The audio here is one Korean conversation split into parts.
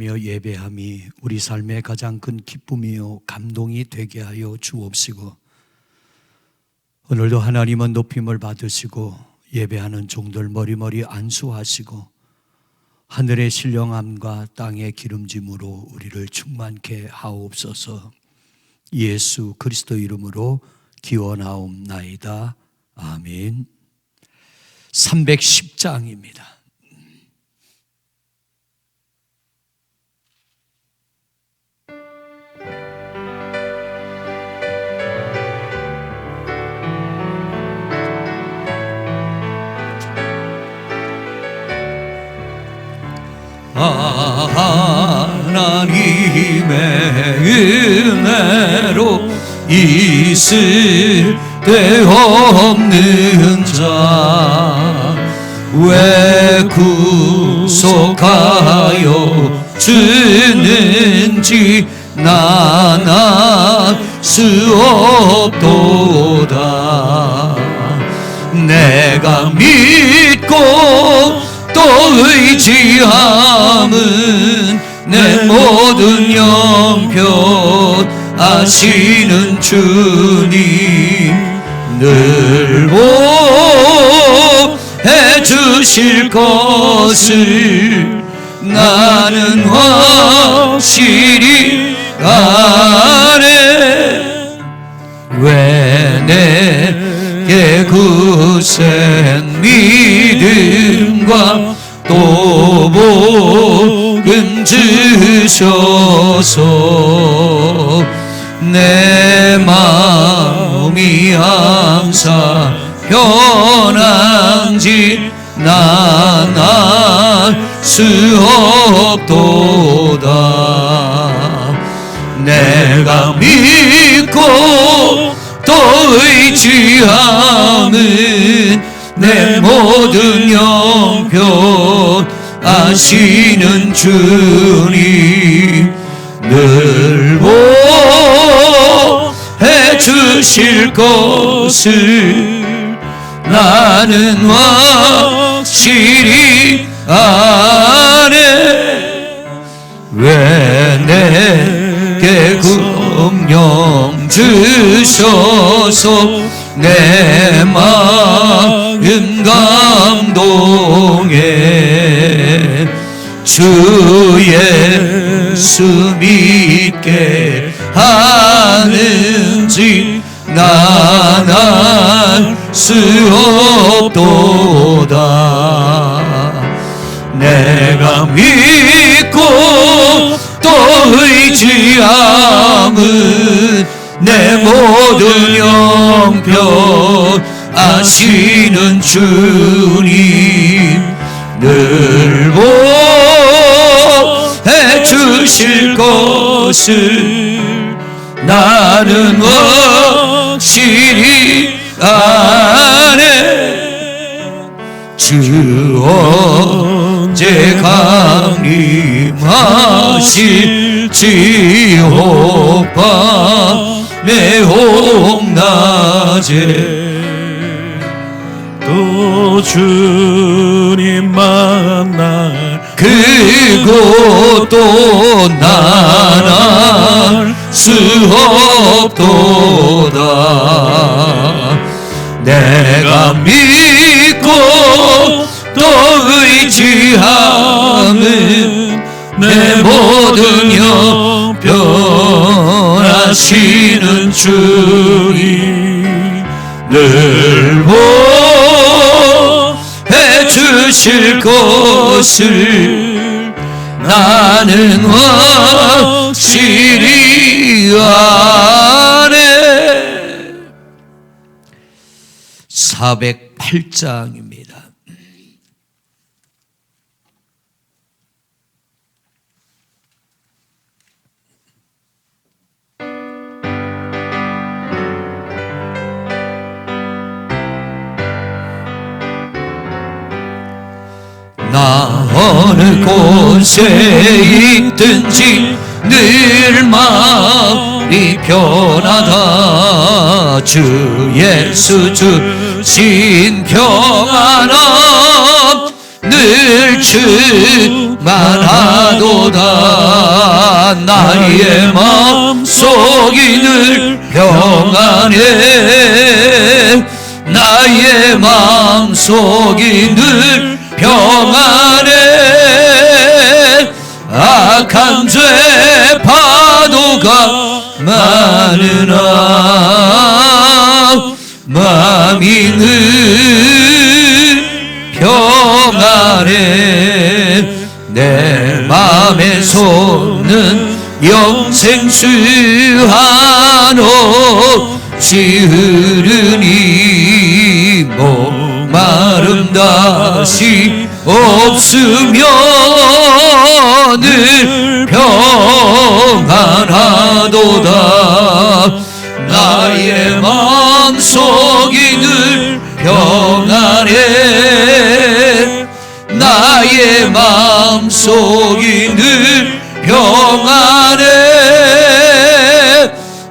만나며 예배함이 우리 삶의 가장 큰 기쁨이요 감동이 되게 하여 주옵시고, 오늘도 하나님은 높임을 받으시고 예배하는 종들 머리머리 안수하시고 하늘의 신령함과 땅의 기름짐으로 우리를 충만케 하옵소서. 예수 그리스도 이름으로 기원하옵나이다. 아멘. 310장입니다. 하나님의 은혜로 있을 데 없는 자 왜 구속하여 주는지 난 알 수 없도다. 내가 믿고 또 의지함은 내 모든 형편 아시는 주님 늘 보해 주실 것을 나는 확실히 아네. 왜 내게 굳센 믿음과 또 복음 주셔서 내 마음이 항상 편한지 난 알 수 없도다. 내가 믿고 또 의지함은 내 모든 형편 아시는 주님 늘 보해 주실 것을 나는 확실히 아네. 왜 내게 금령 주셔서 내 마음 감동해 주 예수 믿게 하는지 난 알 수 없도다. 내가 믿고 또 의지함은 내 모든 형편 아시는 주님 늘 보해 주실 것을 나는 확실히 아네. 주 언제 강림하실지 혹밤에 혹낮에 또 주님 만날 그곳도 난 알 수 없도다. 내가 믿고 또 의지함은 내 모든 형편 아시는 주님 늘 보해 주실 것을 나는 확실히 아네. 408장입니다. 나 어느 곳에 있든지 늘 마음이 편하다. 주 예수 주신 평안함 늘 늘 충만하도다. 나의 마음속이 늘 평안해. 나의 마음속이 늘 평안해. 악한 죄 파도가 많으나 마음이 늘 평안해. 내 맘에 솟는 영생수 한없이 흐르니 목마름 다시 없으며 늘 평안하도다. 나의 마음속이 늘 평안해. 나의 마음속이 늘 평안해.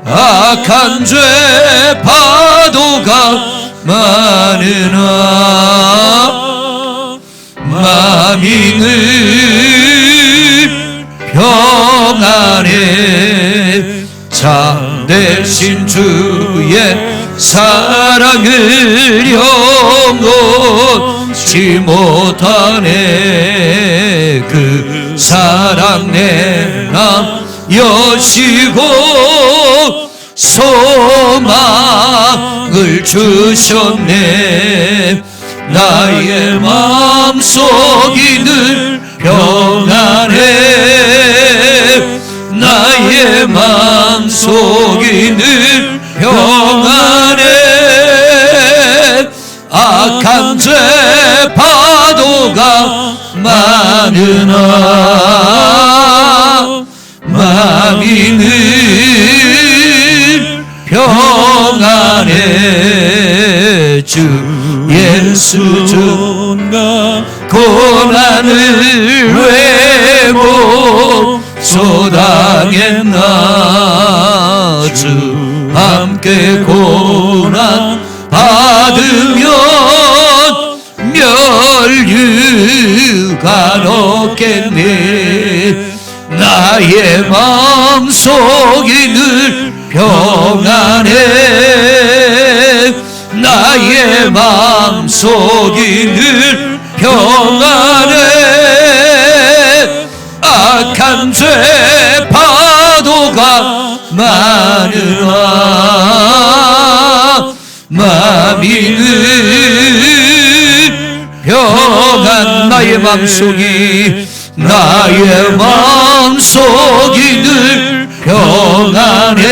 악한 죄 파도가 많으나 마음이 늘 평안해. 참되신 주의 사랑을 영원치 못하네. 그 사랑 내가 여시고 소망을 주셨네. 나의 마음속이 늘 평안해. 나의 마음속이 늘 평안해. 악한 죄 파도가 많으나 마음이 늘 평안해. 주 예수 주 고난을 왜못 소당했나. 주 함께 고난 받으면 멸류가 없겠네. 나의 마음속이 늘 평안해. 나의 마음속이 늘 평안해. 악한 죄 파도가 많으나 마음이 늘 평안. 나의 마음속이 나의 마음속이 늘 평안해.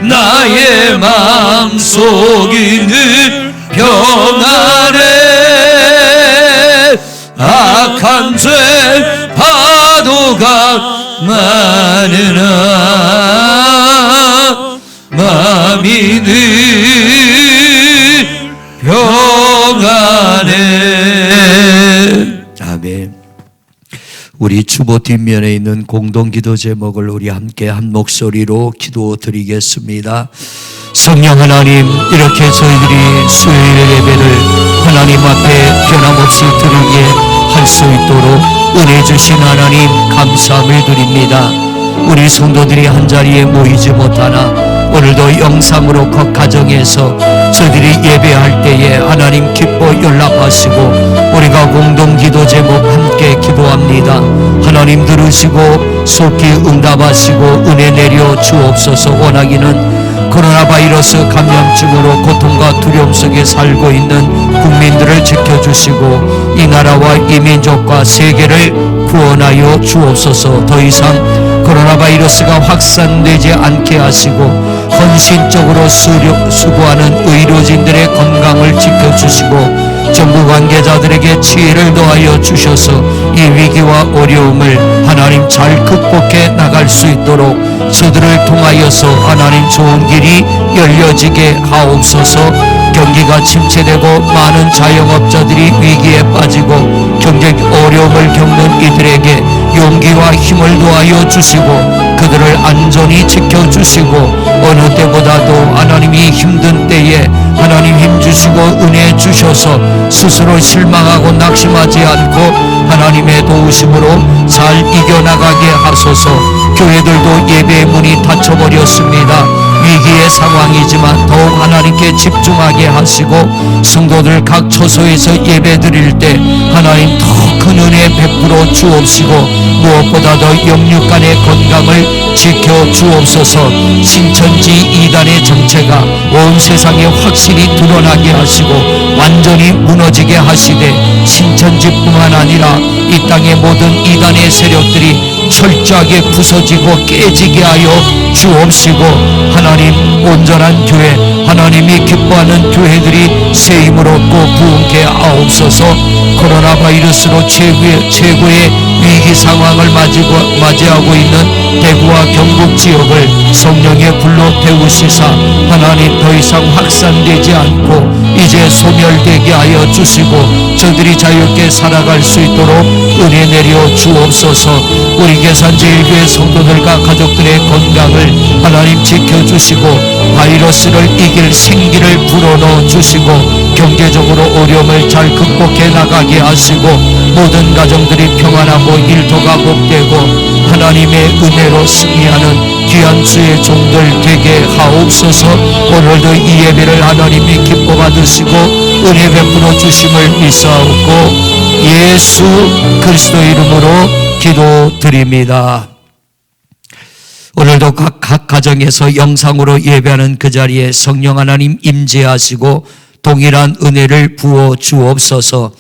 나의 마음속이 늘 평안해. 악한 죄 파도가 많으나 마음이 늘 평안해. 아멘. 우리 주보 뒷면에 있는 공동기도 제목을 우리 함께 한 목소리로 기도드리겠습니다. 성령 하나님, 이렇게 저희들이 수요일 예배를 하나님 앞에 변함없이 드리게 할 수 있도록 은혜 주신 하나님 감사함을 드립니다. 우리 성도들이 한자리에 모이지 못하나 오늘도 영상으로 각 가정에서 저희들이 예배할 때에 하나님 기뻐 연락하시고 우리가 공동기도 제목 함께 기도합니다. 하나님 들으시고 속히 응답하시고 은혜 내려 주옵소서. 원하기는 코로나 바이러스 감염증으로 고통과 두려움 속에 살고 있는 국민들을 지켜주시고 이 나라와 이 민족과 세계를 구원하여 주옵소서. 더 이상 코로나 바이러스가 확산되지 않게 하시고 헌신적으로 수고하는 의료진들의 건강을 지켜주시고 정부 관계자들에게 지혜를 더하여 주셔서 이 위기와 어려움을 하나님 잘 극복해 나갈 수 있도록 저들을 통하여서 하나님 좋은 길이 열려지게 하옵소서. 경기가 침체되고 많은 자영업자들이 위기에 빠지고 경제 어려움을 겪는 이들에게 용기와 힘을 더하여 주시고 그들을 안전히 지켜주시고 어느 때보다도 하나님이 힘든 때에 하나님 힘주시고 은혜 주셔서 스스로 실망하고 낙심하지 않고 하나님의 도우심으로 잘 이겨나가게 하소서. 교회들도 예배의 문이 닫혀버렸습니다. 위기의 상황이지만 더욱 하나님께 집중하게 하시고 성도들 각 처소에서 예배 드릴 때 하나님 더 큰 은혜 베풀어 주옵시고 무엇보다 더 영육간의 건강을 지켜 주옵소서. 신천지 이단의 정체가 온 세상에 확실히 드러나게 하시고 완전히 무너지게 하시되 신천지뿐만 아니라 이 땅의 모든 이단의 세력들이 철저하게 부서지고 깨지게 하여 주옵시고 하나님 온전한 교회, 하나님이 기뻐하는 교회들이 새 힘을 얻고 부흥케 하옵소서. 코로나 바이러스로 최고의 위기 상황을 맞이하고 있는 대구와 경북 지역을 성령의 불로 태우시사 하나님 더 이상 확산되지 않고 이제 소멸되게 하여 주시고 저들이 자유롭게 살아갈 수 있도록 은혜 내려 주옵소서. 우리 계산제일교회 성도들과 가족들의 건강을 하나님 지켜주시고 바이러스를 이길 생기를 불어넣어 주시고 경제적으로 어려움을 잘 극복해 나가게 하시고 모든 가정들이 평안하고 일터가 복되고 하나님의 은혜로 승리하는 귀한 주의 종들 되게 하옵소서. 오늘도 이 예배를 하나님이 기뻐 받으시고 은혜 베풀어 주심을 믿사옵고 예수 그리스도 이름으로 기도드립니다. 오늘도 각 가정에서 영상으로 예배하는 그 자리에 성령 하나님 임재하시고 동일한 은혜를 부어 주옵소서.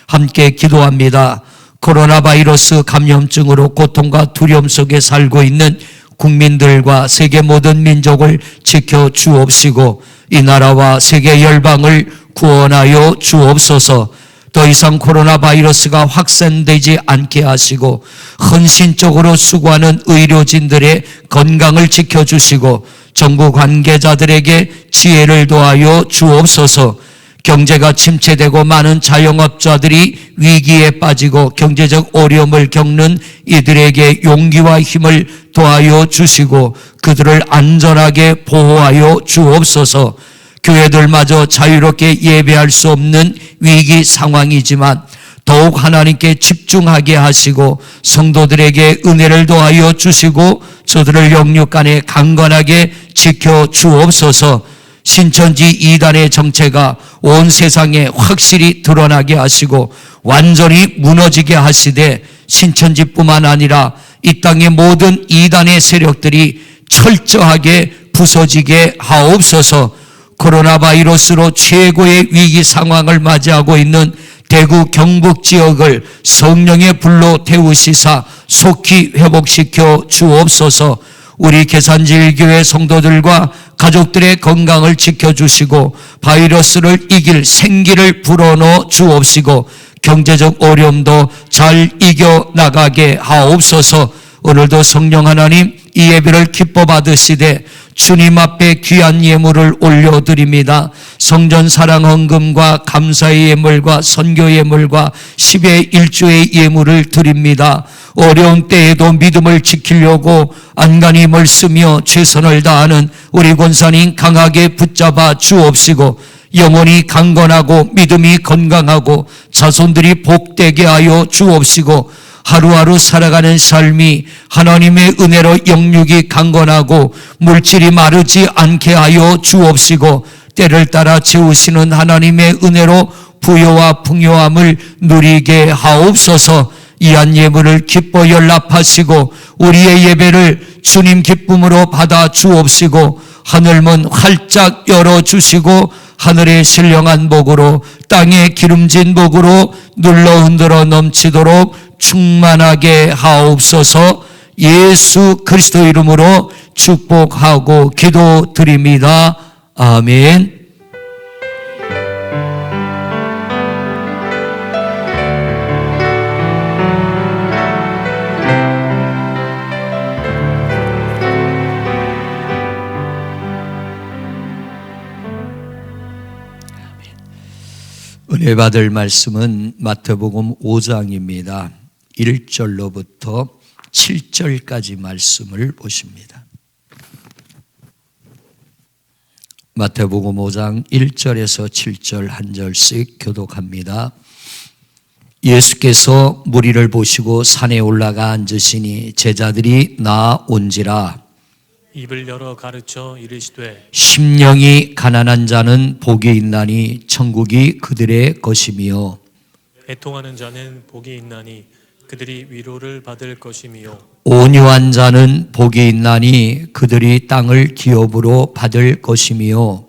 함께 기도합니다. 코로나 바이러스 감염증으로 고통과 두려움 속에 살고 있는 국민들과 세계 모든 민족을 지켜 주옵시고 이 나라와 세계 열방을 구원하여 주옵소서. 더 이상 코로나 바이러스가 확산되지 않게 하시고 헌신적으로 수고하는 의료진들의 건강을 지켜주시고 정부 관계자들에게 지혜를 도하여 주옵소서. 경제가 침체되고 많은 자영업자들이 위기에 빠지고 경제적 어려움을 겪는 이들에게 용기와 힘을 도하여 주시고 그들을 안전하게 보호하여 주옵소서. 교회들마저 자유롭게 예배할 수 없는 위기 상황이지만 더욱 하나님께 집중하게 하시고 성도들에게 은혜를 도하여 주시고 저들을 영육간에 강건하게 지켜 주옵소서. 신천지 이단의 정체가 온 세상에 확실히 드러나게 하시고 완전히 무너지게 하시되 신천지뿐만 아니라 이 땅의 모든 이단의 세력들이 철저하게 부서지게 하옵소서. 코로나 바이러스로 최고의 위기 상황을 맞이하고 있는 대구 경북 지역을 성령의 불로 태우시사 속히 회복시켜 주옵소서. 우리 계산제일교회 성도들과 가족들의 건강을 지켜주시고 바이러스를 이길 생기를 불어넣어 주옵시고 경제적 어려움도 잘 이겨나가게 하옵소서. 오늘도 성령 하나님 이 예배를 기뻐 받으시되 주님 앞에 귀한 예물을 올려드립니다. 성전 사랑 헌금과 감사의 예물과 선교 예물과 10의 1조의 예물을 드립니다. 어려운 때에도 믿음을 지키려고 안간히 힘을 쓰며 최선을 다하는 우리 권사님 강하게 붙잡아 주옵시고 영혼이 강건하고 믿음이 건강하고 자손들이 복되게 하여 주옵시고 하루하루 살아가는 삶이 하나님의 은혜로 영육이 강건하고 물질이 마르지 않게 하여 주옵시고 때를 따라 채우시는 하나님의 은혜로 부요와 풍요함을 누리게 하옵소서. 이한 예물을 기뻐 연락하시고 우리의 예배를 주님 기쁨으로 받아 주옵시고 하늘문 활짝 열어주시고 하늘의 신령한 복으로 땅의 기름진 복으로 눌러 흔들어 넘치도록 충만하게 하옵소서. 예수 그리스도 이름으로 축복하고 기도드립니다. 아멘. 은혜 받을 말씀은 마태복음 5장입니다. 1절로부터 7절까지 말씀을 보십니다. 마태복음 5장 1절에서 7절 한 절씩 교독합니다. 예수께서 무리를 보시고 산에 올라가 앉으시니 제자들이 나온지라. 입을 열어 가르쳐 이르시되 심령이 가난한 자는 복이 있나니 천국이 그들의 것이며 애통하는 자는 복이 있나니 그들이 위로를 받을 것이며 온유한 자는 복이 있나니 그들이 땅을 기업으로 받을 것이며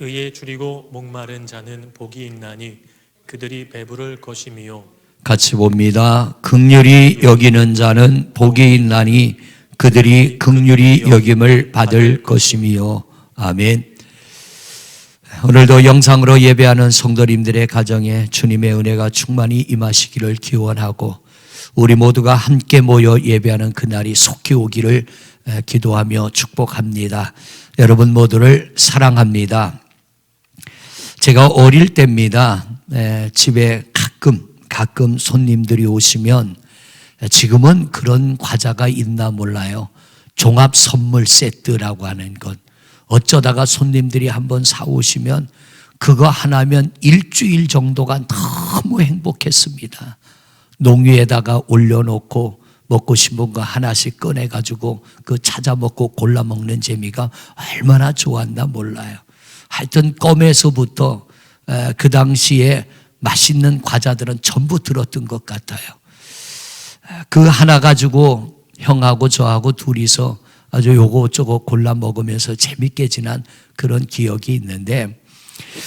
의에 줄이고 목마른 자는 복이 있나니 그들이 배부를 것이며 같이 봅니다. 긍휼히 여기는 자는 복이 있나니 그들이 긍휼히 여김을 받을 것이며 아멘. 오늘도 영상으로 예배하는 성도님들의 가정에 주님의 은혜가 충만히 임하시기를 기원하고 우리 모두가 함께 모여 예배하는 그날이 속히 오기를 기도하며 축복합니다. 여러분 모두를 사랑합니다. 제가 어릴 때입니다. 집에 가끔 손님들이 오시면 지금은 그런 과자가 있나 몰라요. 종합 선물 세트라고 하는 것. 어쩌다가 손님들이 한번 사오시면 그거 하나면 일주일 정도가 너무 행복했습니다. 농위에다가 올려놓고 먹고 싶은 거 하나씩 꺼내가지고 그 찾아 먹고 골라 먹는 재미가 얼마나 좋았나 몰라요. 하여튼 껌에서부터 그 당시에 맛있는 과자들은 전부 들었던 것 같아요. 그 하나 가지고 형하고 저하고 둘이서 아주 요거저거 골라 먹으면서 재밌게 지난 그런 기억이 있는데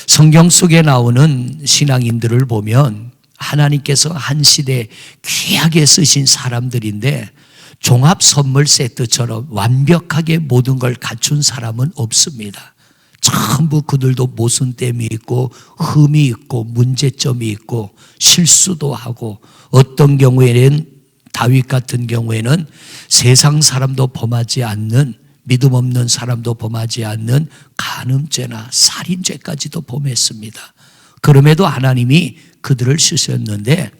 성경 속에 나오는 신앙인들을 보면 하나님께서 한 시대에 귀하게 쓰신 사람들인데 종합 선물 세트처럼 완벽하게 모든 걸 갖춘 사람은 없습니다. 전부 그들도 모순됨이 있고 흠이 있고 문제점이 있고 실수도 하고 어떤 경우에는 다윗 같은 경우에는 세상 사람도 범하지 않는 믿음 없는 사람도 범하지 않는 간음죄나 살인죄까지도 범했습니다. 그럼에도 하나님이 그들을 쓰셨는데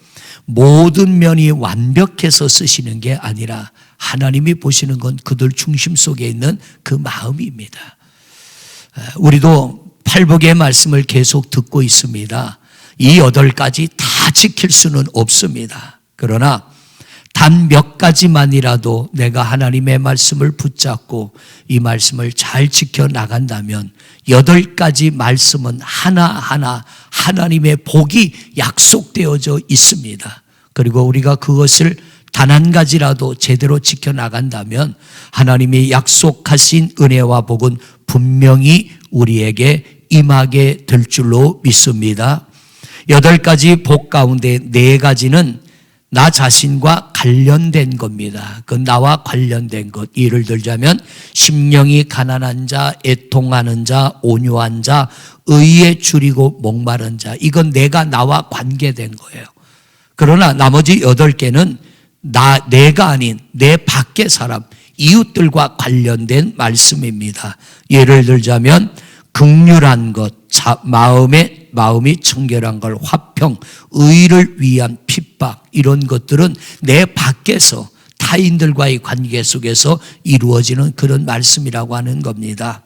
모든 면이 완벽해서 쓰시는 게 아니라 하나님이 보시는 건 그들 중심 속에 있는 그 마음입니다. 우리도 팔복의 말씀을 계속 듣고 있습니다. 이 8가지 다 지킬 수는 없습니다. 그러나 단 몇 가지만이라도 내가 하나님의 말씀을 붙잡고 이 말씀을 잘 지켜나간다면 8가지 말씀은 하나하나 하나님의 복이 약속되어져 있습니다. 그리고 우리가 그것을 단 한 가지라도 제대로 지켜나간다면 하나님이 약속하신 은혜와 복은 분명히 우리에게 임하게 될 줄로 믿습니다. 8가지 복 가운데 4가지는 나 자신과 관련된 겁니다. 그 나와 관련된 것. 예를 들자면 심령이 가난한 자, 애통하는 자, 온유한 자, 의에 줄이고 목마른 자. 이건 나와 관계된 거예요. 그러나 나머지 8개는 내가 아닌 내 밖의 사람, 이웃들과 관련된 말씀입니다. 예를 들자면 긍휼한 것, 마음이 청결한 걸, 화평, 의를 위한 핍박, 이런 것들은 내 밖에서 타인들과의 관계 속에서 이루어지는 그런 말씀이라고 하는 겁니다.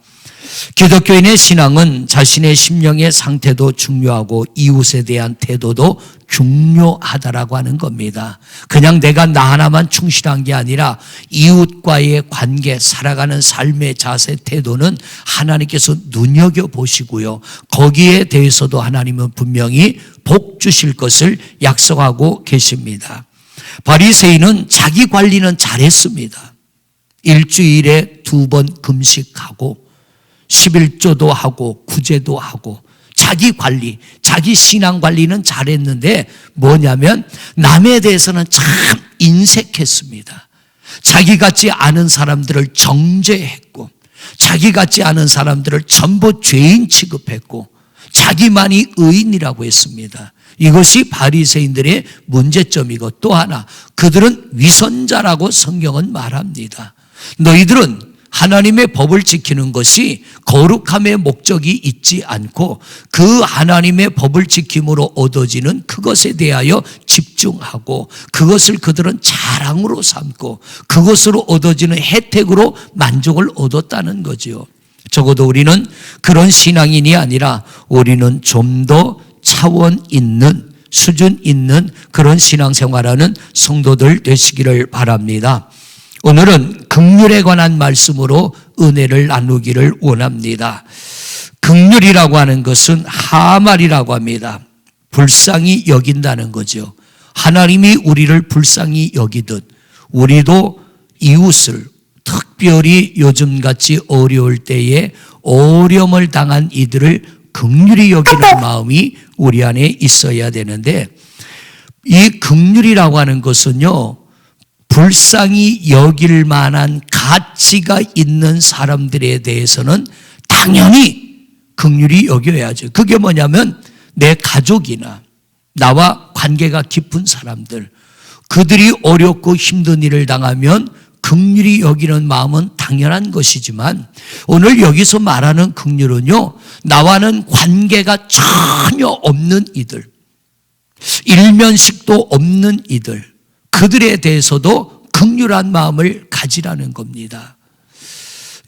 기독교인의 신앙은 자신의 심령의 상태도 중요하고 이웃에 대한 태도도 중요하다라고 하는 겁니다. 그냥 내가 나 하나만 충실한 게 아니라 이웃과의 관계, 살아가는 삶의 자세, 태도는 하나님께서 눈여겨보시고요. 거기에 대해서도 하나님은 분명히 복 주실 것을 약속하고 계십니다. 바리새인은 자기 관리는 잘했습니다. 일주일에 2번 금식하고 11조도 하고 구제도 하고 자기 관리, 자기 신앙 관리는 잘했는데 뭐냐면 남에 대해서는 참 인색했습니다. 자기 같지 않은 사람들을 정죄했고 자기 같지 않은 사람들을 전부 죄인 취급했고 자기만이 의인이라고 했습니다. 이것이 바리새인들의 문제점이고 또 하나 그들은 위선자라고 성경은 말합니다. 너희들은 하나님의 법을 지키는 것이 거룩함의 목적이 있지 않고 그 하나님의 법을 지킴으로 얻어지는 그것에 대하여 집중하고 그것을 그들은 자랑으로 삼고 그것으로 얻어지는 혜택으로 만족을 얻었다는 거죠. 적어도 우리는 그런 신앙인이 아니라 우리는 좀 더 차원 있는, 수준 있는 그런 신앙생활하는 성도들 되시기를 바랍니다. 오늘은 긍휼에 관한 말씀으로 은혜를 나누기를 원합니다. 긍휼이라고 하는 것은 하말이라고 합니다. 불쌍히 여긴다는 거죠. 하나님이 우리를 불쌍히 여기듯 우리도 이웃을, 특별히 요즘같이 어려울 때에 어려움을 당한 이들을 긍휼히 여기는 마음이 우리 안에 있어야 되는데, 이 긍휼이라고 하는 것은요, 불쌍히 여길 만한 가치가 있는 사람들에 대해서는 당연히 긍휼히 여겨야죠. 그게 뭐냐면 내 가족이나 나와 관계가 깊은 사람들, 그들이 어렵고 힘든 일을 당하면 긍휼히 여기는 마음은 당연한 것이지만, 오늘 여기서 말하는 긍휼은요, 나와는 관계가 전혀 없는 이들, 일면식도 없는 이들, 그들에 대해서도 긍휼한 마음을 가지라는 겁니다.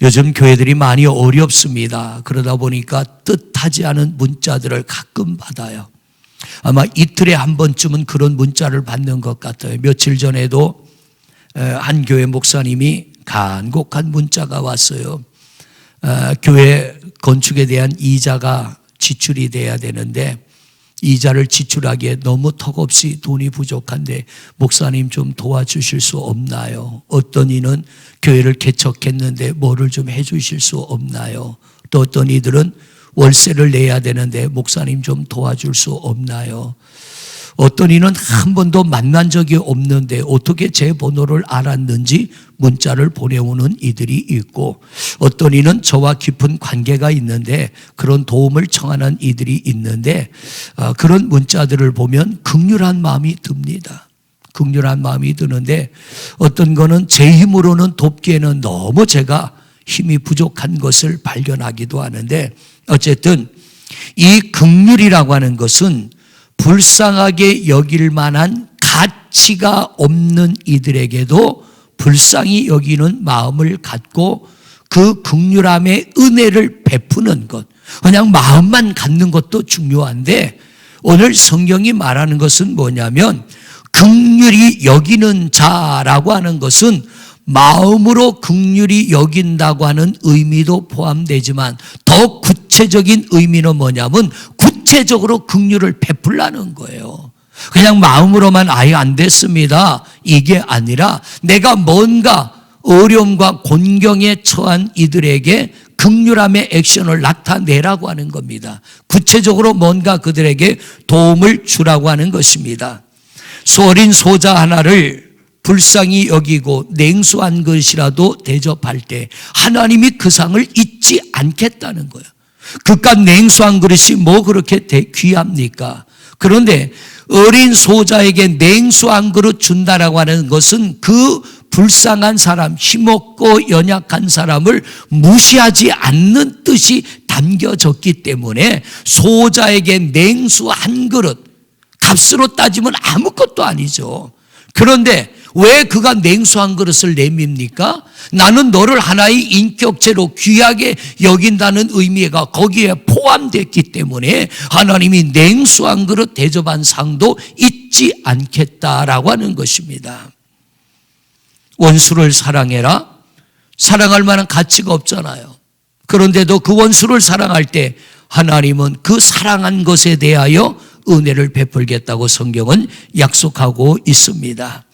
요즘 교회들이 많이 어렵습니다. 그러다 보니까 뜻하지 않은 문자들을 가끔 받아요. 아마 이틀에 한 번쯤은 그런 문자를 받는 것 같아요. 며칠 전에도 한 교회 목사님이 간곡한 문자가 왔어요. 교회 건축에 대한 이자가 지출이 돼야 되는데 이자를 지출하기에 너무 턱없이 돈이 부족한데 목사님 좀 도와주실 수 없나요? 어떤 이는 교회를 개척했는데 뭐를 좀 해주실 수 없나요? 또 어떤 이들은 월세를 내야 되는데 목사님 좀 도와줄 수 없나요? 어떤 이는 한 번도 만난 적이 없는데 어떻게 제 번호를 알았는지 문자를 보내오는 이들이 있고, 어떤 이는 저와 깊은 관계가 있는데 그런 도움을 청하는 이들이 있는데, 그런 문자들을 보면 긍휼한 마음이 듭니다. 긍휼한 마음이 드는데, 어떤 거는 제 힘으로는 돕기에는 너무 제가 힘이 부족한 것을 발견하기도 하는데, 어쨌든 이 긍휼이라고 하는 것은 불쌍하게 여길 만한 가치가 없는 이들에게도 불쌍히 여기는 마음을 갖고 그 긍휼함의 은혜를 베푸는 것, 그냥 마음만 갖는 것도 중요한데, 오늘 성경이 말하는 것은 뭐냐면 긍휼히 여기는 자라고 하는 것은 마음으로 긍휼히 여긴다고 하는 의미도 포함되지만 더 구체적인 의미는 뭐냐면 구체적으로 긍휼을 베풀라는 거예요. 그냥 마음으로만 아예 안 됐습니다, 이게 아니라 내가 뭔가 어려움과 곤경에 처한 이들에게 긍휼함의 액션을 나타내라고 하는 겁니다. 구체적으로 뭔가 그들에게 도움을 주라고 하는 것입니다. 소어린 소자 하나를 불쌍히 여기고 냉수한 것이라도 대접할 때 하나님이 그 상을 잊지 않겠다는 거예요. 그깟 냉수한 그릇이 뭐 그렇게 귀합니까? 그런데 어린 소자에게 냉수한 그릇 준다라고 하는 것은 그 불쌍한 사람, 힘없고 연약한 사람을 무시하지 않는 뜻이 담겨졌기 때문에 소자에게 냉수 한 그릇, 값으로 따지면 아무것도 아니죠. 그런데 왜 그가 냉수 한 그릇을 내밉니까? 나는 너를 하나의 인격체로 귀하게 여긴다는 의미가 거기에 포함됐기 때문에 하나님이 냉수 한 그릇 대접한 상도 잊지 않겠다라고 하는 것입니다. 원수를 사랑해라? 사랑할 만한 가치가 없잖아요. 그런데도 그 원수를 사랑할 때 하나님은 그 사랑한 것에 대하여 은혜를 베풀겠다고 성경은 약속하고 있습니다.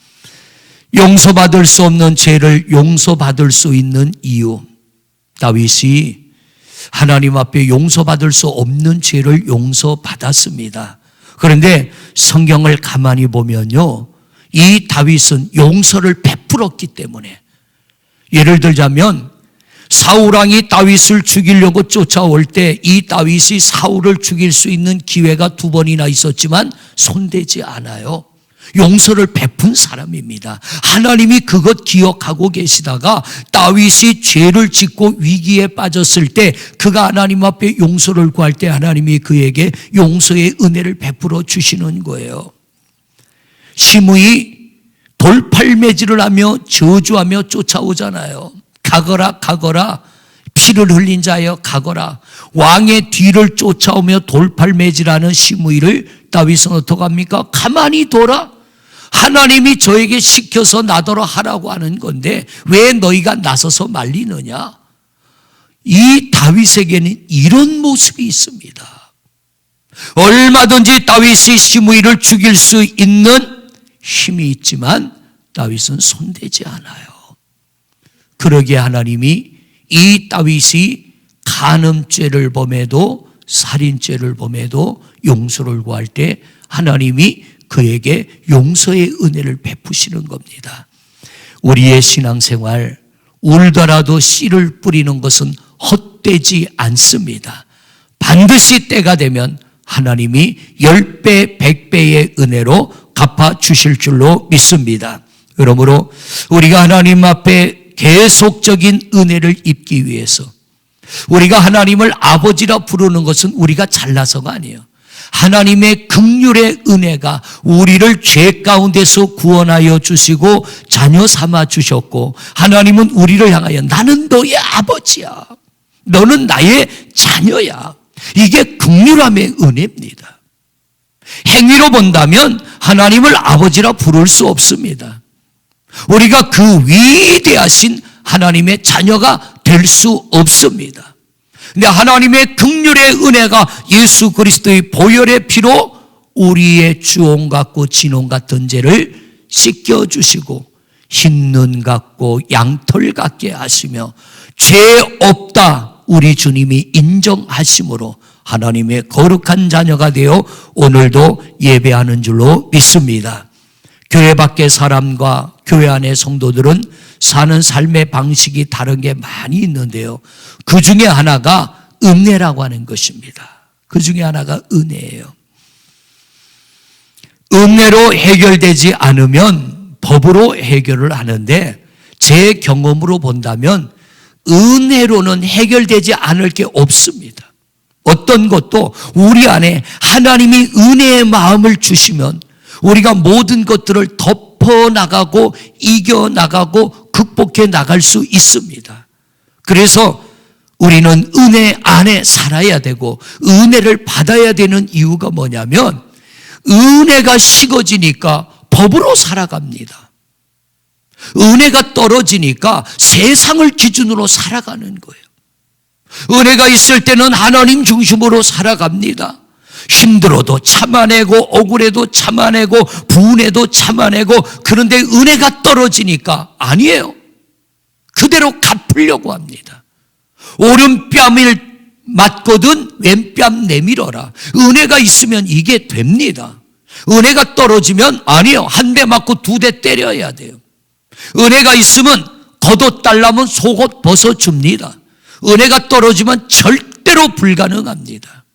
용서받을 수 없는 죄를 용서받을 수 있는 이유, 다윗이 하나님 앞에 용서받을 수 없는 죄를 용서받았습니다. 그런데 성경을 가만히 보면요, 이 다윗은 용서를 베풀었기 때문에, 예를 들자면 사울왕이 다윗을 죽이려고 쫓아올 때 이 다윗이 사울을 죽일 수 있는 기회가 2번이나 있었지만 손대지 않아요. 용서를 베푼 사람입니다. 하나님이 그것 기억하고 계시다가 다윗이 죄를 짓고 위기에 빠졌을 때 그가 하나님 앞에 용서를 구할 때 하나님이 그에게 용서의 은혜를 베풀어 주시는 거예요. 시므이 돌팔매질을 하며 저주하며 쫓아오잖아요. 가거라 가거라, 피 피를 흘린 자여 가거라. 왕의 뒤를 쫓아오며 돌팔매질하는 시므이를 다윗은 어떡합니까? 가만히 둬라. 하나님이 저에게 시켜서 나더러 하라고 하는 건데 왜 너희가 나서서 말리느냐? 이 다윗에게는 이런 모습이 있습니다. 얼마든지 다윗이 시므이를 죽일 수 있는 힘이 있지만 다윗은 손대지 않아요. 그러기에 하나님이 이 다윗이 간음죄를 범해도 살인죄를 범해도 용서를 구할 때 하나님이 그에게 용서의 은혜를 베푸시는 겁니다. 우리의 신앙생활 울더라도 씨를 뿌리는 것은 헛되지 않습니다. 반드시 때가 되면 하나님이 10배, 100배의 은혜로 갚아주실 줄로 믿습니다. 그러므로 우리가 하나님 앞에 계속적인 은혜를 입기 위해서 우리가 하나님을 아버지라 부르는 것은 우리가 잘나서가 아니에요. 하나님의 긍휼의 은혜가 우리를 죄 가운데서 구원하여 주시고 자녀 삼아 주셨고 하나님은 우리를 향하여 나는 너의 아버지야. 너는 나의 자녀야. 이게 긍휼함의 은혜입니다. 행위로 본다면 하나님을 아버지라 부를 수 없습니다. 우리가 그 위대하신 하나님의 자녀가 될 수 없습니다. 근데 하나님의 긍휼의 은혜가 예수 그리스도의 보혈의 피로 우리의 주홍 같고 진홍 같은 죄를 씻겨주시고 흰 눈 같고 양털 같게 하시며 죄 없다 우리 주님이 인정하심으로 하나님의 거룩한 자녀가 되어 오늘도 예배하는 줄로 믿습니다. 교회 밖의 사람과 교회 안의 성도들은 사는 삶의 방식이 다른 게 많이 있는데요. 그 중에 하나가 은혜라고 하는 것입니다. 그 중에 하나가 은혜예요. 은혜로 해결되지 않으면 법으로 해결을 하는데 제 경험으로 본다면 은혜로는 해결되지 않을 게 없습니다. 어떤 것도 우리 안에 하나님이 은혜의 마음을 주시면 우리가 모든 것들을 덮어나가고 이겨나가고 극복해 나갈 수 있습니다. 그래서 우리는 은혜 안에 살아야 되고 은혜를 받아야 되는 이유가 뭐냐면 은혜가 식어지니까 법으로 살아갑니다. 은혜가 떨어지니까 세상을 기준으로 살아가는 거예요. 은혜가 있을 때는 하나님 중심으로 살아갑니다. 힘들어도 참아내고 억울해도 참아내고 분해도 참아내고 그런데 은혜가 떨어지니까 아니에요. 그대로 갚으려고 합니다. 오른뺨을 맞거든 왼뺨 내밀어라. 은혜가 있으면 이게 됩니다. 은혜가 떨어지면 아니에요. 한 대 맞고 2대 때려야 돼요. 은혜가 있으면 겉옷 달라면 속옷 벗어줍니다. 은혜가 떨어지면 절대로 불가능합니다.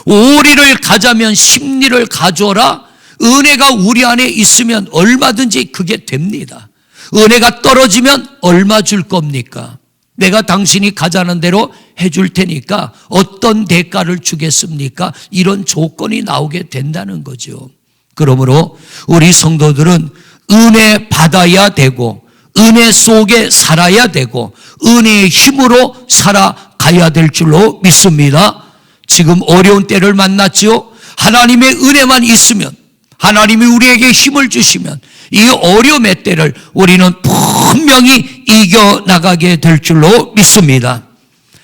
오리를 가자면 십리를 가져라. 은혜가 우리 안에 있으면 얼마든지 그게 됩니다. 은혜가 떨어지면 얼마 줄 겁니까? 내가 당신이 가자는 대로 해줄 테니까 어떤 대가를 주겠습니까? 이런 조건이 나오게 된다는 거죠. 그러므로 우리 성도들은 은혜 받아야 되고 은혜 속에 살아야 되고 은혜의 힘으로 살아가야 될 줄로 믿습니다. 지금 어려운 때를 만났죠. 하나님의 은혜만 있으면 하나님이 우리에게 힘을 주시면 이 어려움의 때를 우리는 분명히 이겨나가게 될 줄로 믿습니다.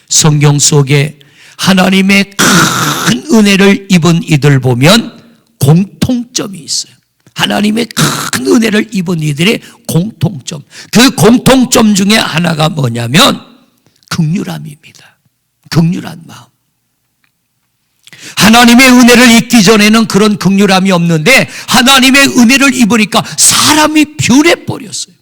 성경 속에 하나님의 큰 은혜를 입은 이들 보면 공통점이 있어요. 하나님의 큰 은혜를 입은 이들의 공통점. 그 공통점 중에 하나가 뭐냐면 긍휼함입니다. 긍휼한 마음. 하나님의 은혜를 입기 전에는 그런 긍휼함이 없는데 하나님의 은혜를 입으니까 사람이 변해버렸어요.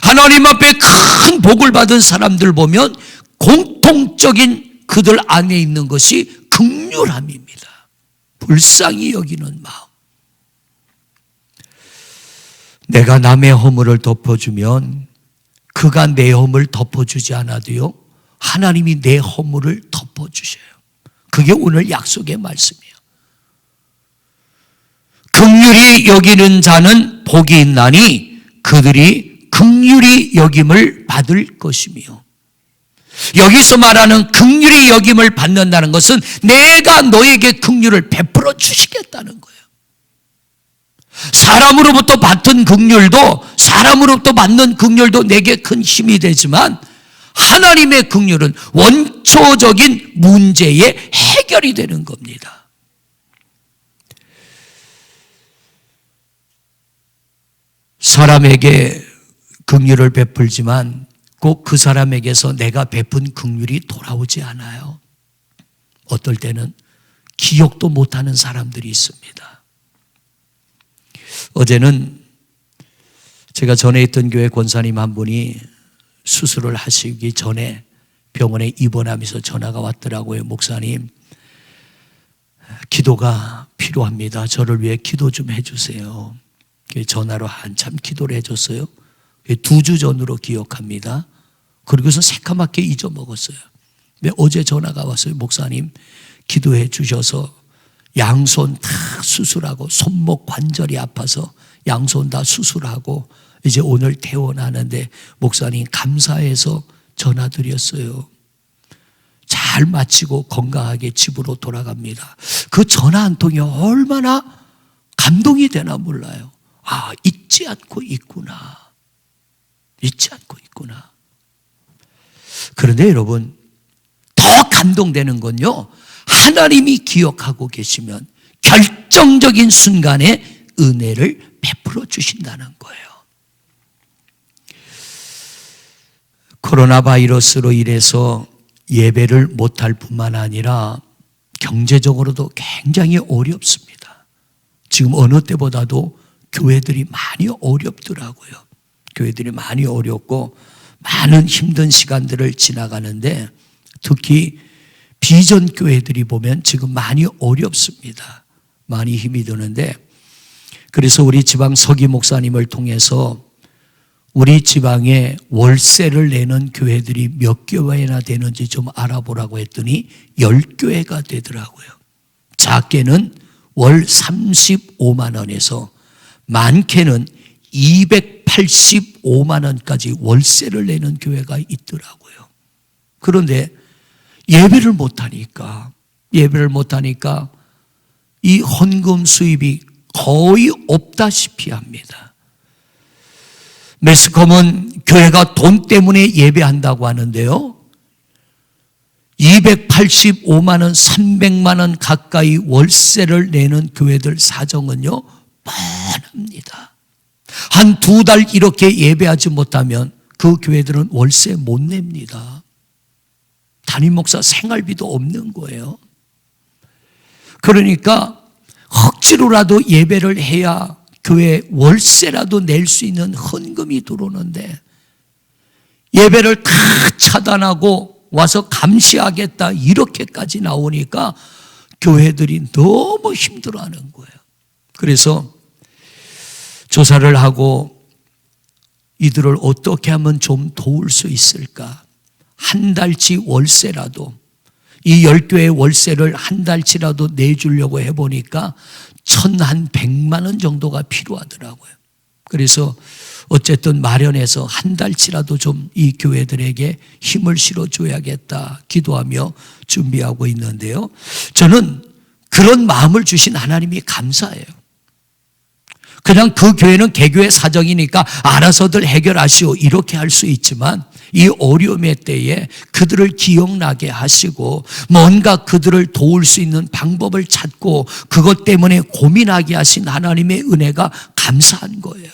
하나님 앞에 큰 복을 받은 사람들 보면 공통적인 그들 안에 있는 것이 긍휼함입니다. 불쌍히 여기는 마음. 내가 남의 허물을 덮어주면 그가 내 허물을 덮어주지 않아도요 하나님이 내 허물을 덮어주셔요. 그게 오늘 약속의 말씀이에요. 긍휼히 여기는 자는 복이 있나니 그들이 긍휼히 여김을 받을 것이며 여기서 말하는 긍휼히 여김을 받는다는 것은 내가 너에게 긍휼을 베풀어 주시겠다는 거예요. 사람으로부터 받은 긍휼도, 사람으로부터 받는 긍휼도 내게 큰 힘이 되지만 하나님의 긍휼은 원초적인 문제의 해결이 되는 겁니다. 사람에게 긍휼을 베풀지만 꼭 그 사람에게서 내가 베푼 긍휼이 돌아오지 않아요. 어떨 때는 기억도 못하는 사람들이 있습니다. 어제는 제가 전에 있던 교회 권사님 한 분이 수술을 하시기 전에 병원에 입원하면서 전화가 왔더라고요. 목사님, 기도가 필요합니다. 저를 위해 기도 좀 해주세요. 전화로 한참 기도를 해줬어요. 2주 전으로 기억합니다. 그리고서 새까맣게 잊어먹었어요. 어제 전화가 왔어요. 목사님, 기도해 주셔서 양손 다 수술하고 손목 관절이 아파서 양손 다 수술하고 이제 오늘 퇴원하는데 목사님 감사해서 전화드렸어요. 잘 마치고 건강하게 집으로 돌아갑니다. 그 전화 한 통이 얼마나 감동이 되나 몰라요. 아, 잊지 않고 있구나. 잊지 않고 있구나. 그런데 여러분, 더 감동되는 건요, 하나님이 기억하고 계시면 결정적인 순간에 은혜를 베풀어 주신다는 거예요. 코로나 바이러스로 인해서 예배를 못할 뿐만 아니라 경제적으로도 굉장히 어렵습니다. 지금 어느 때보다도 교회들이 많이 어렵더라고요. 교회들이 많이 어렵고 많은 힘든 시간들을 지나가는데 특히 비전 교회들이 보면 지금 많이 어렵습니다. 많이 힘이 드는데 그래서 우리 지방 서기 목사님을 통해서 우리 지방에 월세를 내는 교회들이 몇 교회나 되는지 좀 알아보라고 했더니 10교회가 되더라고요. 작게는 월 35만 원에서 많게는 285만 원까지 월세를 내는 교회가 있더라고요. 그런데 예배를 못하니까 이 헌금 수입이 거의 없다시피 합니다. 매스컴은 교회가 돈 때문에 예배한다고 하는데요, 285만 원, 300만 원 가까이 월세를 내는 교회들 사정은요 뻔합니다. 한 2달 이렇게 예배하지 못하면 그 교회들은 월세 못 냅니다. 담임 목사 생활비도 없는 거예요. 그러니까 억지로라도 예배를 해야 교회 월세라도 낼 수 있는 헌금이 들어오는데 예배를 다 차단하고 와서 감시하겠다 이렇게까지 나오니까 교회들이 너무 힘들어하는 거예요. 그래서 조사를 하고 이들을 어떻게 하면 좀 도울 수 있을까? 한 달치 월세라도, 이 10교회 월세를 한 달치라도 내주려고 해보니까 1,100만 원 정도가 필요하더라고요. 그래서 어쨌든 마련해서 한 달치라도 좀 이 교회들에게 힘을 실어줘야겠다 기도하며 준비하고 있는데요, 저는 그런 마음을 주신 하나님이 감사해요. 그냥 그 교회는 개교의 사정이니까 알아서들 해결하시오 이렇게 할 수 있지만 이 어려움의 때에 그들을 기억나게 하시고 뭔가 그들을 도울 수 있는 방법을 찾고 그것 때문에 고민하게 하신 하나님의 은혜가 감사한 거예요.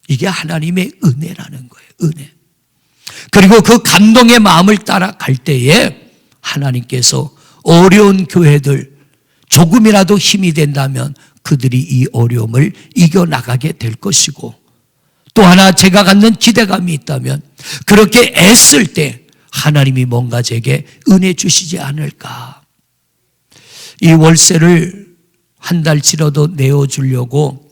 이게 하나님의 은혜라는 거예요. 은혜. 그리고 그 감동의 마음을 따라갈 때에 하나님께서 어려운 교회들 조금이라도 힘이 된다면 그들이 이 어려움을 이겨나가게 될 것이고, 또 하나 제가 갖는 기대감이 있다면 그렇게 애쓸 때 하나님이 뭔가 제게 은혜 주시지 않을까. 이 월세를 한 달치라도 내어주려고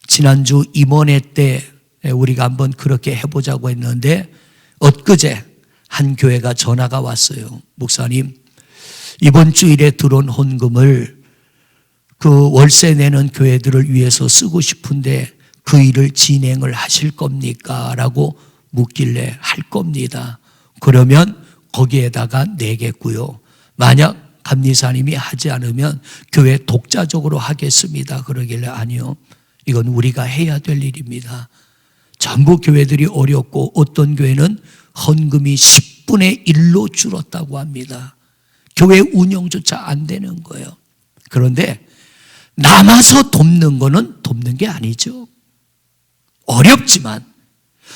지난주 임원회 때 우리가 한번 그렇게 해보자고 했는데 엊그제 한 교회가 전화가 왔어요. 목사님, 이번 주일에 들어온 헌금을 그 월세 내는 교회들을 위해서 쓰고 싶은데 그 일을 진행을 하실 겁니까? 라고 묻길래 할 겁니다. 그러면 거기에다가 내겠고요. 만약 감리사님이 하지 않으면 교회 독자적으로 하겠습니다. 그러길래 아니요. 이건 우리가 해야 될 일입니다. 전부 교회들이 어렵고 어떤 교회는 헌금이 10분의 1로 줄었다고 합니다. 교회 운영조차 안 되는 거예요. 그런데 남아서 돕는 거는 돕는 게 아니죠. 어렵지만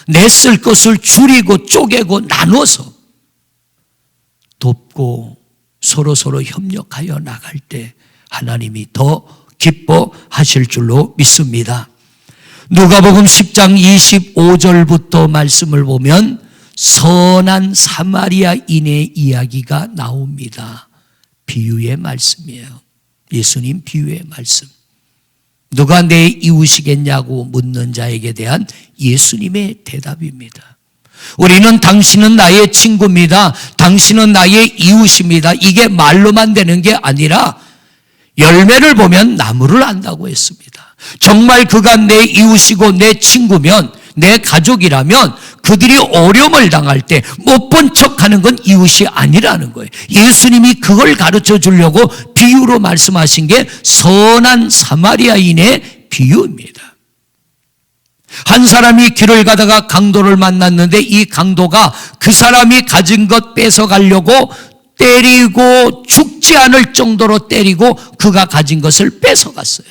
내 쓸 것을 줄이고 쪼개고 나눠서 돕고 서로 협력하여 나갈 때 하나님이 더 기뻐하실 줄로 믿습니다. 누가복음 10장 25절부터 말씀을 보면 선한 사마리아인의 이야기가 나옵니다. 비유의 말씀이에요. 예수님 비유의 말씀. 누가 내 이웃이겠냐고 묻는 자에게 대한 예수님의 대답입니다. 우리는 당신은 나의 친구입니다. 당신은 나의 이웃입니다. 이게 말로만 되는 게 아니라 열매를 보면 나무를 안다고 했습니다. 정말 그가 내 이웃이고 내 친구면, 내 가족이라면 그들이 어려움을 당할 때 못 본 척하는 건 이웃이 아니라는 거예요. 예수님이 그걸 가르쳐 주려고 비유로 말씀하신 게 선한 사마리아인의 비유입니다. 한 사람이 길을 가다가 강도를 만났는데 이 강도가 그 사람이 가진 것 뺏어가려고 때리고 죽지 않을 정도로 때리고 그가 가진 것을 뺏어갔어요.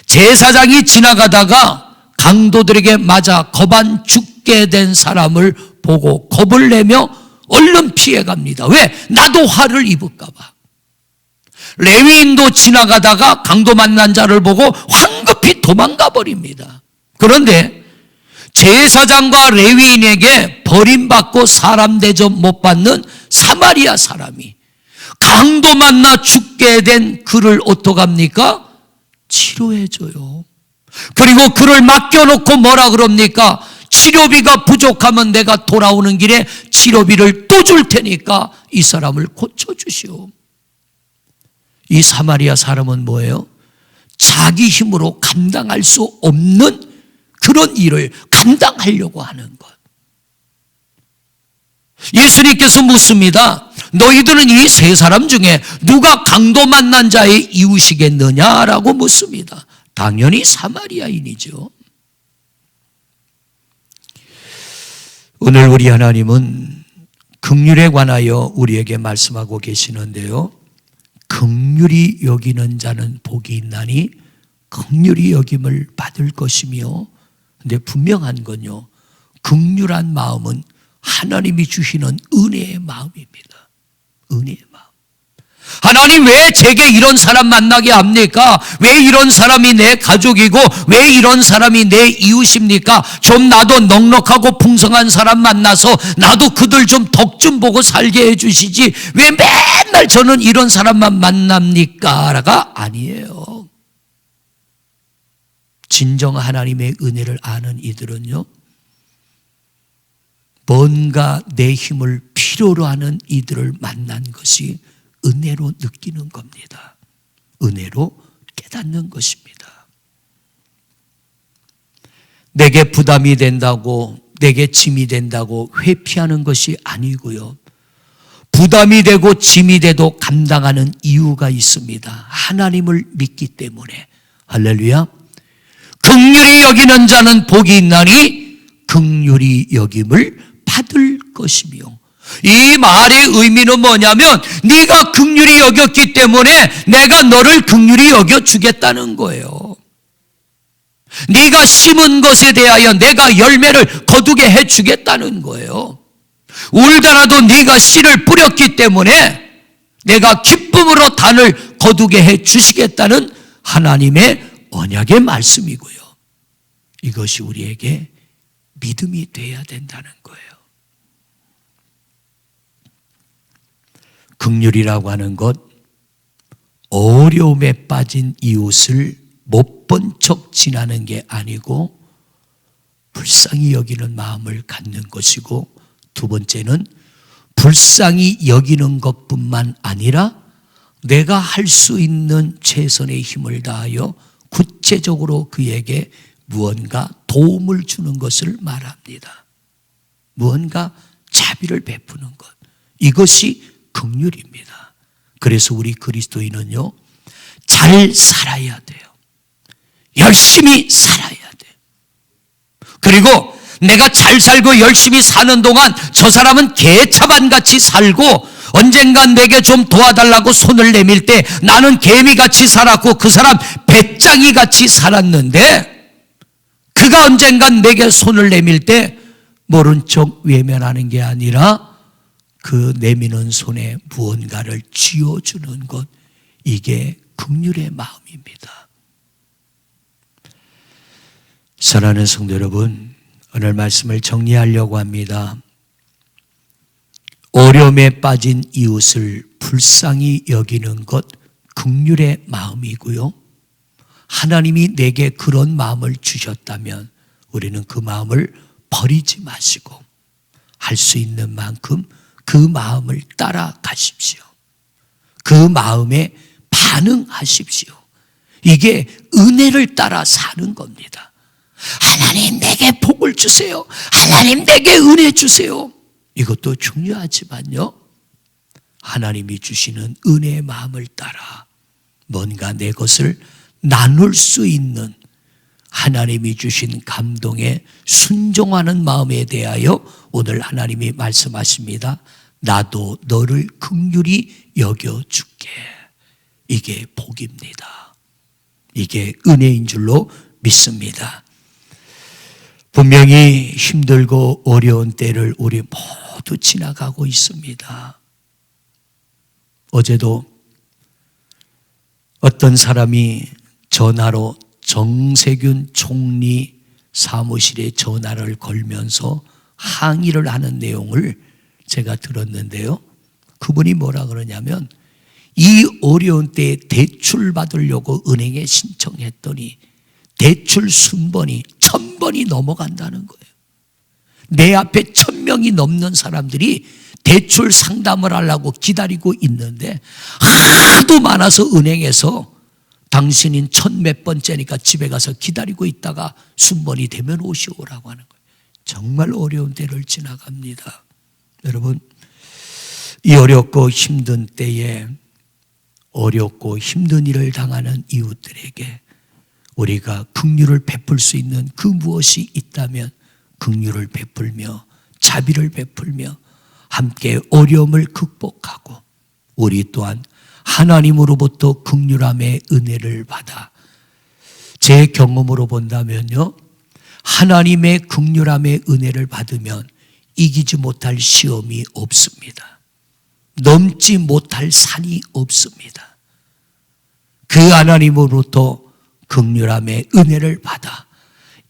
제사장이 지나가다가 강도들에게 맞아 겁안 죽게 된 사람을 보고 겁을 내며 얼른 피해갑니다. 왜? 나도 화를 입을까 봐. 레위인도 지나가다가 강도 만난 자를 보고 황급히 도망가 버립니다. 그런데 제사장과 레위인에게 버림받고 사람 대접 못 받는 사마리아 사람이 강도 만나 죽게 된 그를 어떡합니까? 치료해줘요. 그리고 그를 맡겨놓고 뭐라 그럽니까? 치료비가 부족하면 내가 돌아오는 길에 치료비를 또 줄 테니까 이 사람을 고쳐주시오. 이 사마리아 사람은 뭐예요? 자기 힘으로 감당할 수 없는 그런 일을 감당하려고 하는 것. 예수님께서 묻습니다. 너희들은 이 세 사람 중에 누가 강도 만난 자의 이웃이겠느냐라고 묻습니다. 당연히 사마리아인이죠. 오늘 우리 하나님은 긍휼에 관하여 우리에게 말씀하고 계시는데요. 긍휼히 여기는 자는 복이 있나니 긍휼히 여김을 받을 것이며, 근데 분명한 건요, 긍휼한 마음은 하나님이 주시는 은혜의 마음입니다. 은혜의 마음. 하나님 왜 제게 이런 사람 만나게 합니까? 왜 이런 사람이 내 가족이고 왜 이런 사람이 내 이웃입니까? 좀 나도 넉넉하고 풍성한 사람 만나서 나도 그들 좀 덕 좀 보고 살게 해주시지 왜 맨날 저는 이런 사람만 만납니까?가 아니에요. 진정 하나님의 은혜를 아는 이들은요, 뭔가 내 힘을 필요로 하는 이들을 만난 것이 은혜로 느끼는 겁니다. 은혜로 깨닫는 것입니다. 내게 부담이 된다고, 내게 짐이 된다고 회피하는 것이 아니고요. 부담이 되고 짐이 돼도 감당하는 이유가 있습니다. 하나님을 믿기 때문에. 할렐루야. 긍휼히 여기는 자는 복이 있나니 긍휼히 여김을 받을 것이며, 이 말의 의미는 뭐냐면 네가 긍휼히 여겼기 때문에 내가 너를 긍휼히 여겨주겠다는 거예요. 네가 심은 것에 대하여 내가 열매를 거두게 해주겠다는 거예요. 울더라도 네가 씨를 뿌렸기 때문에 내가 기쁨으로 단을 거두게 해주시겠다는 하나님의 언약의 말씀이고요. 이것이 우리에게 믿음이 돼야 된다는 거예요. 긍휼이라고 하는 것, 어려움에 빠진 이웃을 못 본 척 지나는 게 아니고 불쌍히 여기는 마음을 갖는 것이고, 두 번째는 불쌍히 여기는 것뿐만 아니라 내가 할 수 있는 최선의 힘을 다하여 구체적으로 그에게 무언가 도움을 주는 것을 말합니다. 무언가 자비를 베푸는 것, 이것이 긍휼입니다. 그래서 우리 그리스도인은요, 잘 살아야 돼요. 열심히 살아야 돼요. 그리고 내가 잘 살고 열심히 사는 동안 저 사람은 개차반같이 살고 언젠간 내게 좀 도와달라고 손을 내밀 때 나는 개미같이 살았고 그 사람 배짱이같이 살았는데, 그가 언젠간 내게 손을 내밀 때 모른 척 외면하는 게 아니라 그 내미는 손에 무언가를 쥐어주는 것, 이게 긍휼의 마음입니다. 사랑하는 성도 여러분, 오늘 말씀을 정리하려고 합니다. 어려움에 빠진 이웃을 불쌍히 여기는 것, 긍휼의 마음이고요. 하나님이 내게 그런 마음을 주셨다면 우리는 그 마음을 버리지 마시고 할 수 있는 만큼 그 마음을 따라가십시오. 그 마음에 반응하십시오. 이게 은혜를 따라 사는 겁니다. 하나님 내게 복을 주세요. 하나님 내게 은혜 주세요. 이것도 중요하지만요, 하나님이 주시는 은혜의 마음을 따라 뭔가 내 것을 나눌 수 있는 하나님이 주신 감동에 순종하는 마음에 대하여 오늘 하나님이 말씀하십니다. 나도 너를 긍휼히 여겨줄게. 이게 복입니다. 이게 은혜인 줄로 믿습니다. 분명히 힘들고 어려운 때를 우리 모두 지나가고 있습니다. 어제도 어떤 사람이 전화로 정세균 총리 사무실에 전화를 걸면서 항의를 하는 내용을 제가 들었는데요. 그분이 뭐라 그러냐면, 이 어려운 때에 대출 받으려고 은행에 신청했더니 대출 순번이 1000번이 넘어간다는 거예요. 내 앞에 1000명이 넘는 사람들이 대출 상담을 하려고 기다리고 있는데 하도 많아서 은행에서 당신인 1000몇 번째니까 집에 가서 기다리고 있다가 순번이 되면 오시오라고 하는 거예요. 정말 어려운 때를 지나갑니다. 여러분, 이 어렵고 힘든 때에 어렵고 힘든 일을 당하는 이웃들에게 우리가 긍휼을 베풀 수 있는 그 무엇이 있다면 긍휼을 베풀며 자비를 베풀며 함께 어려움을 극복하고 우리 또한 하나님으로부터 긍휼함의 은혜를 받아, 제 경험으로 본다면요, 하나님의 긍휼함의 은혜를 받으면 이기지 못할 시험이 없습니다. 넘지 못할 산이 없습니다. 그 하나님으로부터 긍휼함의 은혜를 받아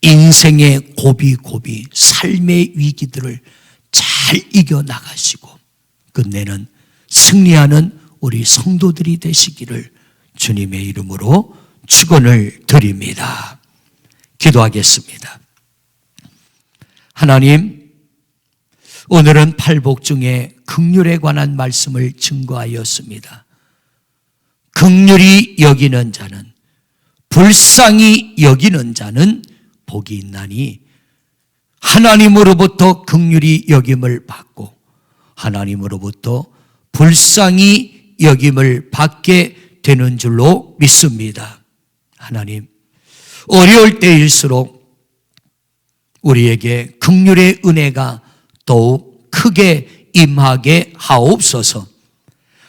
인생의 고비고비 삶의 위기들을 잘 이겨나가시고 끝내는 승리하는 우리 성도들이 되시기를 주님의 이름으로 축원을 드립니다. 기도하겠습니다. 하나님, 오늘은 팔복 중에 긍휼에 관한 말씀을 증거하였습니다. 긍휼히 여기는 자는, 불쌍히 여기는 자는 복이 있나니 하나님으로부터 긍휼히 여김을 받고 하나님으로부터 불쌍히 여김을 받게 되는 줄로 믿습니다. 하나님, 어려울 때일수록 우리에게 긍휼의 은혜가 더욱 크게 임하게 하옵소서.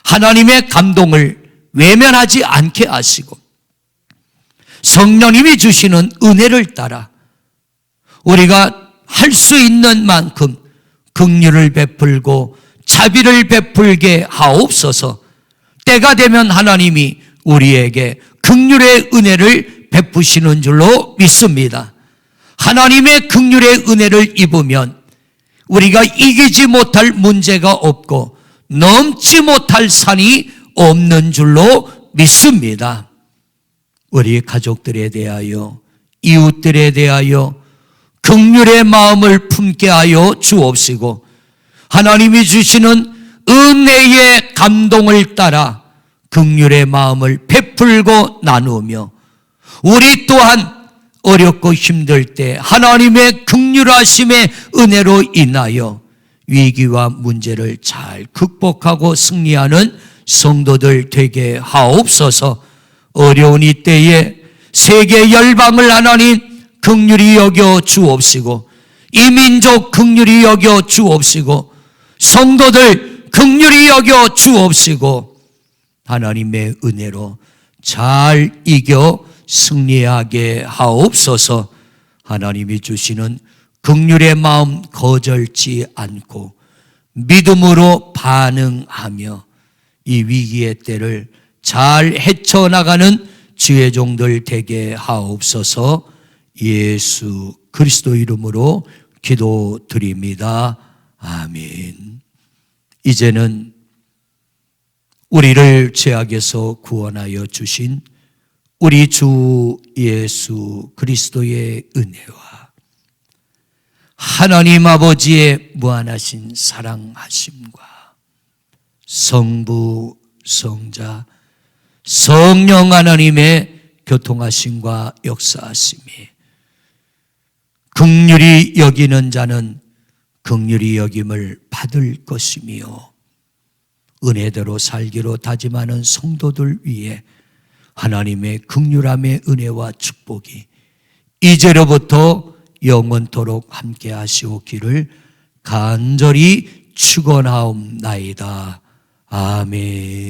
하나님의 감동을 외면하지 않게 하시고 성령님이 주시는 은혜를 따라 우리가 할 수 있는 만큼 긍휼을 베풀고 자비를 베풀게 하옵소서. 때가 되면 하나님이 우리에게 긍휼의 은혜를 베푸시는 줄로 믿습니다. 하나님의 긍휼의 은혜를 입으면 우리가 이기지 못할 문제가 없고 넘지 못할 산이 없는 줄로 믿습니다. 우리 가족들에 대하여, 이웃들에 대하여 긍휼의 마음을 품게 하여 주옵시고 하나님이 주시는 은혜의 감동을 따라 긍휼의 마음을 베풀고 나누며 우리 또한 어렵고 힘들 때 하나님의 긍휼하심의 은혜로 인하여 위기와 문제를 잘 극복하고 승리하는 성도들 되게 하옵소서. 어려운 이때에 세계 열방을 하나님 긍휼히 여겨 주옵시고, 이 민족 긍휼히 여겨 주옵시고, 성도들 긍휼히 여겨 주옵시고, 하나님의 은혜로 잘 이겨 승리하게 하옵소서. 하나님이 주시는 긍휼의 마음 거절치 않고 믿음으로 반응하며 이 위기의 때를 잘 헤쳐나가는 주의 종들 되게 하옵소서. 예수 그리스도 이름으로 기도드립니다. 아멘. 이제는 우리를 죄악에서 구원하여 주신 우리 주 예수 그리스도의 은혜와 하나님 아버지의 무한하신 사랑하심과 성부, 성자, 성령 하나님의 교통하심과 역사하심이 긍휼히 여기는 자는 긍휼히 여김을 받을 것이며 은혜대로 살기로 다짐하는 성도들 위해 하나님의 긍휼함의 은혜와 축복이 이제로부터 영원토록 함께 하시옵기를 간절히 축원하옵나이다. 아멘.